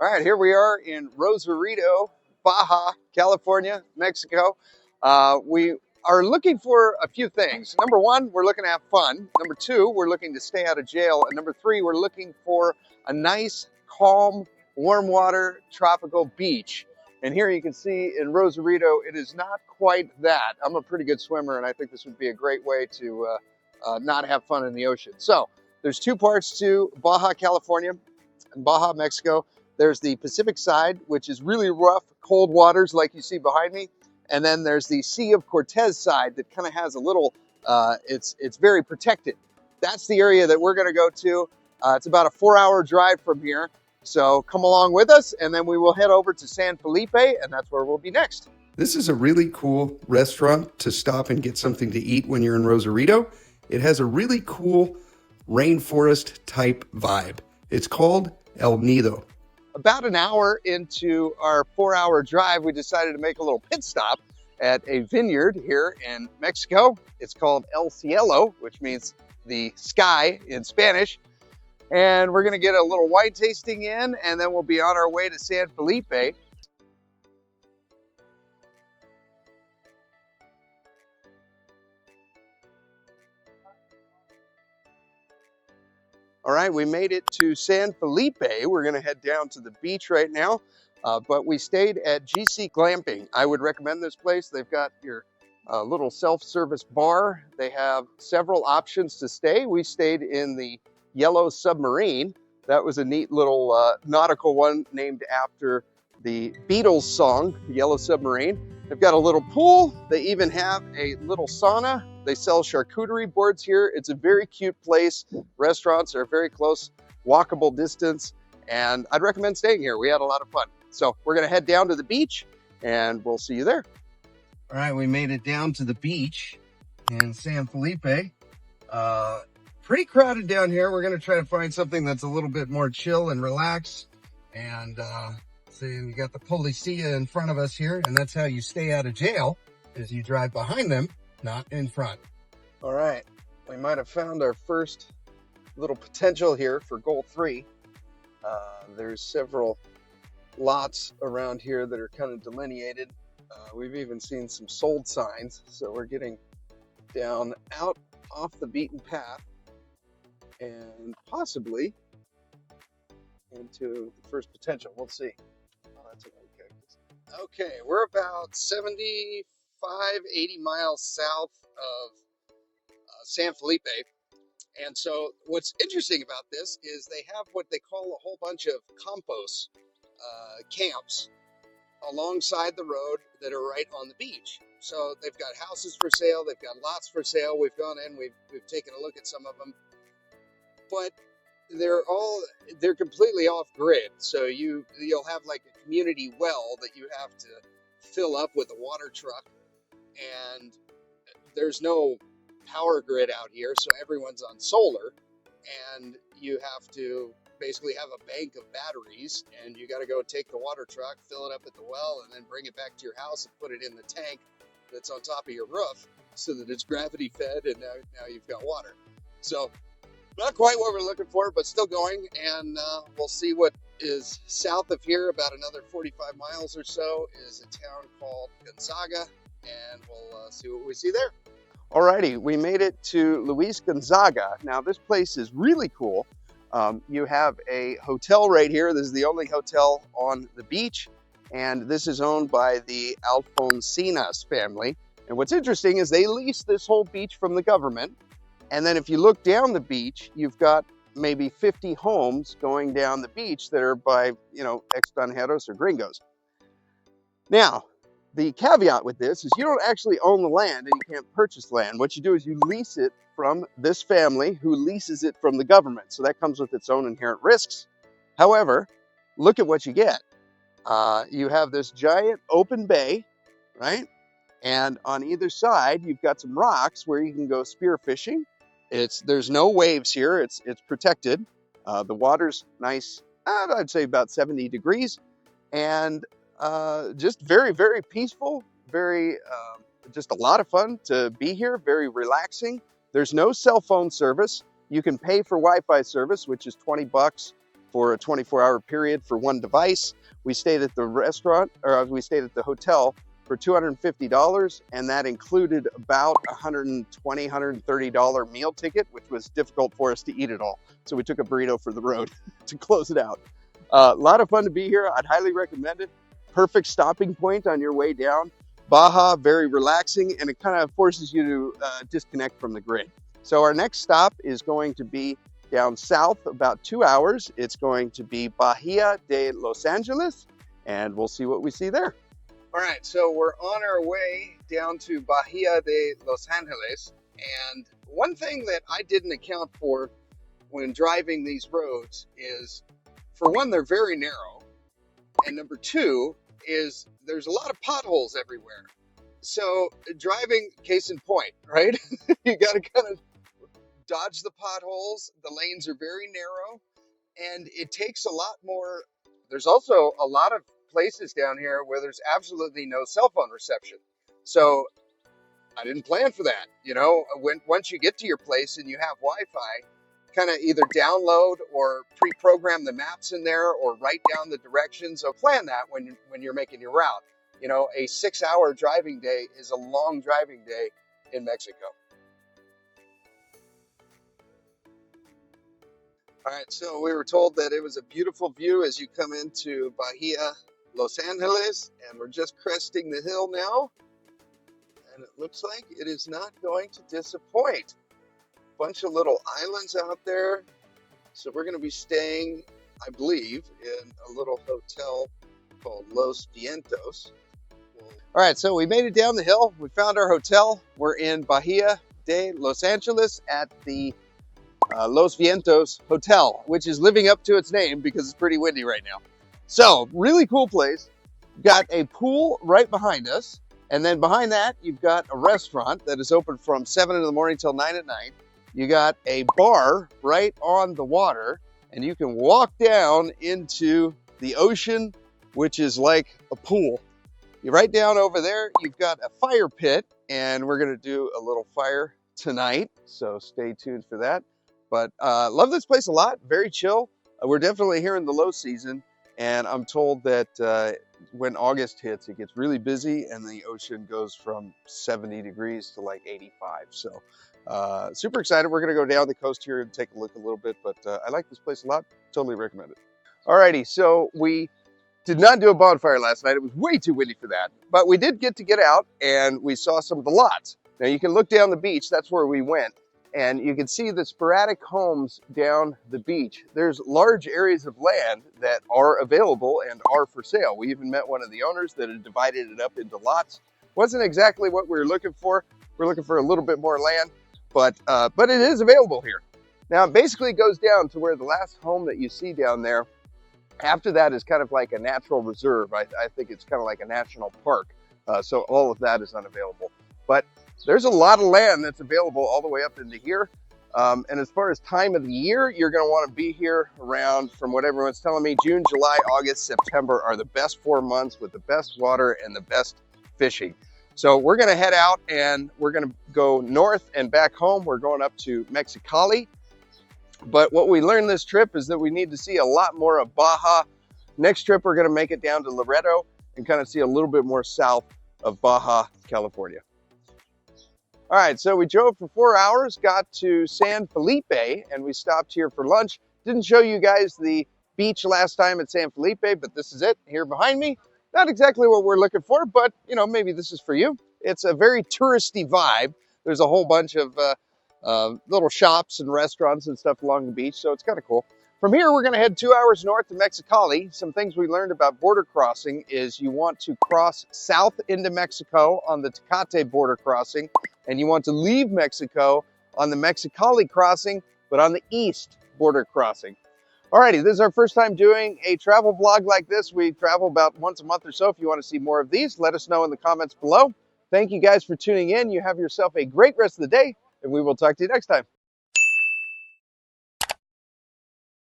All right, here we are in Rosarito, Baja California, Mexico. We are looking for a few things. Number one, we're looking to have fun. Number two, we're looking to stay out of jail. And number three, we're looking for a nice, calm, warm water, tropical beach. And here you can see in Rosarito, it is not quite that. I'm a pretty good swimmer, and I think this would be a great way to not have fun in the ocean. So there's two parts to Baja California and Baja, Mexico. There's the Pacific side, which is really rough, cold waters like you see behind me. And then there's the Sea of Cortez side that kind of has a little, it's very protected. That's the area that we're gonna go to. It's about a 4-hour drive from here. So come along with us, and then we will head over to San Felipe, and that's where we'll be next. This is a really cool restaurant to stop and get something to eat when you're in Rosarito. It has a really cool rainforest type vibe. It's called El Nido. About an hour into our 4-hour drive, we decided to make a little pit stop at a vineyard here in Mexico. It's called El Cielo, which means the sky in Spanish. And we're gonna get a little wine tasting in, and then we'll be on our way to San Felipe. All right, we made it to San Felipe. We're gonna head down to the beach right now, but we stayed at GC Glamping. I would recommend this place. They've got your little self-service bar. They have several options to stay. We stayed in the Yellow Submarine. That was a neat little nautical one named after the Beatles song, Yellow Submarine. They've got a little pool. They even have a little sauna. They sell charcuterie boards here. It's a very cute place. Restaurants are very close, walkable distance, and I'd recommend staying here. We had a lot of fun. So we're gonna head down to the beach, and we'll see you there. All right, we made it down to the beach in San Felipe. Pretty crowded down here. We're gonna try to find something that's a little bit more chill and relaxed. And see, we got the policia in front of us here, and that's how you stay out of jail, is you drive behind them, not in front. All right, we might have found our first little potential here for goal 3. There's several lots around here that are kind of delineated. We've even seen some sold signs, so we're getting down out off the beaten path and possibly into the first potential. We'll see. Oh, that's an old cactus. Okay, we're about 75, 80 miles south of San Felipe. And so what's interesting about this is they have what they call a whole bunch of Campos camps alongside the road that are right on the beach. So they've got houses for sale, they've got lots for sale. We've gone in, we've taken a look at some of them, but they're completely off grid. So you'll have like a community well that you have to fill up with a water truck, and there's no power grid out here, so everyone's on solar, and you have to basically have a bank of batteries, and you got to go take the water truck, fill it up at the well, and then bring it back to your house and put it in the tank that's on top of your roof so that it's gravity fed, and now you've got water. So not quite what we're looking for, but still going, and we'll see what is south of here. About another 45 miles or so is a town called Gonzaga, and we'll see what we see there. Alrighty, we made it to Luis Gonzaga. Now this place is really cool. You have a hotel right here. This is the only hotel on the beach, and this is owned by the Alfonsinas family. And what's interesting is they lease this whole beach from the government. And then if you look down the beach, you've got maybe 50 homes going down the beach that are by, extranjeros or gringos. Now, the caveat with this is you don't actually own the land and you can't purchase land. What you do is you lease it from this family who leases it from the government. So that comes with its own inherent risks. However, look at what you get. You have this giant open bay, right? And on either side, you've got some rocks where you can go spear fishing. There's no waves here. It's protected. The water's nice. I'd say about 70 degrees, and just very, very peaceful. Just a lot of fun to be here. Very relaxing. There's no cell phone service. You can pay for Wi-Fi service, which is $20 for a 24-hour period for one device. We stayed at the restaurant, or we stayed at the hotel for $250, and that included about $120, $130 meal ticket, which was difficult for us to eat it all. So we took a burrito for the road to close it out. A lot of fun to be here. I'd highly recommend it. Perfect stopping point on your way down. Baja, very relaxing, and it kind of forces you to disconnect from the grid. So our next stop is going to be down south about 2 hours. It's going to be Bahia de Los Angeles, and we'll see what we see there. All right, so we're on our way down to Bahia de Los Angeles, and one thing that I didn't account for when driving these roads is, for one, they're very narrow, and number two is there's a lot of potholes everywhere. So driving, case in point, right? You got to kind of dodge the potholes. The lanes are very narrow, and it takes a lot more. There's also a lot of places down here where there's absolutely no cell phone reception. So I didn't plan for that. You know, once you get to your place and you have Wi-Fi, kind of either download or pre-program the maps in there or write down the directions. So plan that when you're making your route. You know, a 6-hour driving day is a long driving day in Mexico. All right, so we were told that it was a beautiful view as you come into Bahia, Los Angeles, and we're just cresting the hill now. And it looks like it is not going to disappoint. Bunch of little islands out there. So we're going to be staying, I believe, in a little hotel called Los Vientos. All right, so we made it down the hill. We found our hotel. We're in Bahia de Los Angeles at the Los Vientos Hotel, which is living up to its name because it's pretty windy right now. So really cool place. Got a pool right behind us. And then behind that, you've got a restaurant that is open from 7 in the morning till 9 at night. You got a bar right on the water, and you can walk down into the ocean, which is like a pool. You're right down over there. You've got a fire pit, and we're going to do a little fire tonight. So stay tuned for that. But love this place a lot. Very chill. We're definitely here in the low season, and I'm told that when August hits, it gets really busy, and the ocean goes from 70 degrees to like 85. So super excited. We're going to go down the coast here and take a look a little bit, but I like this place a lot. Totally recommend it. Alrighty, so we did not do a bonfire last night. It was way too windy for that, but we did get out, and we saw some of the lots. Now you can look down the beach. That's where we went. And you can see the sporadic homes down the beach. There's large areas of land that are available and are for sale. We even met one of the owners that had divided it up into lots. Wasn't exactly what we were looking for. We're looking for a little bit more land, but it is available here. Now it basically goes down to where the last home that you see down there, after that is kind of like a natural reserve. I think it's kind of like a national park. So all of that is unavailable. But there's a lot of land that's available all the way up into here. And as far as time of the year, you're going to want to be here around, from what everyone's telling me, June, July, August, September are the best 4 months with the best water and the best fishing. So we're going to head out and we're going to go north and back home. We're going up to Mexicali. But what we learned this trip is that we need to see a lot more of Baja. Next trip, we're going to make it down to Laredo and kind of see a little bit more south of Baja California. All right, so we drove for 4 hours, got to San Felipe, and we stopped here for lunch. Didn't show you guys the beach last time at San Felipe, but this is it here behind me. Not exactly what we're looking for, but you know, maybe this is for you. It's a very touristy vibe. There's a whole bunch of little shops and restaurants and stuff along the beach, so it's kind of cool. From here, we're going to head 2 hours north to Mexicali. Some things we learned about border crossing is you want to cross south into Mexico on the Tecate border crossing, and you want to leave Mexico on the Mexicali crossing, but on the east border crossing. Alrighty, this is our first time doing a travel vlog like this. We travel about once a month or so. If you want to see more of these, let us know in the comments below. Thank you guys for tuning in. You have yourself a great rest of the day, and we will talk to you next time.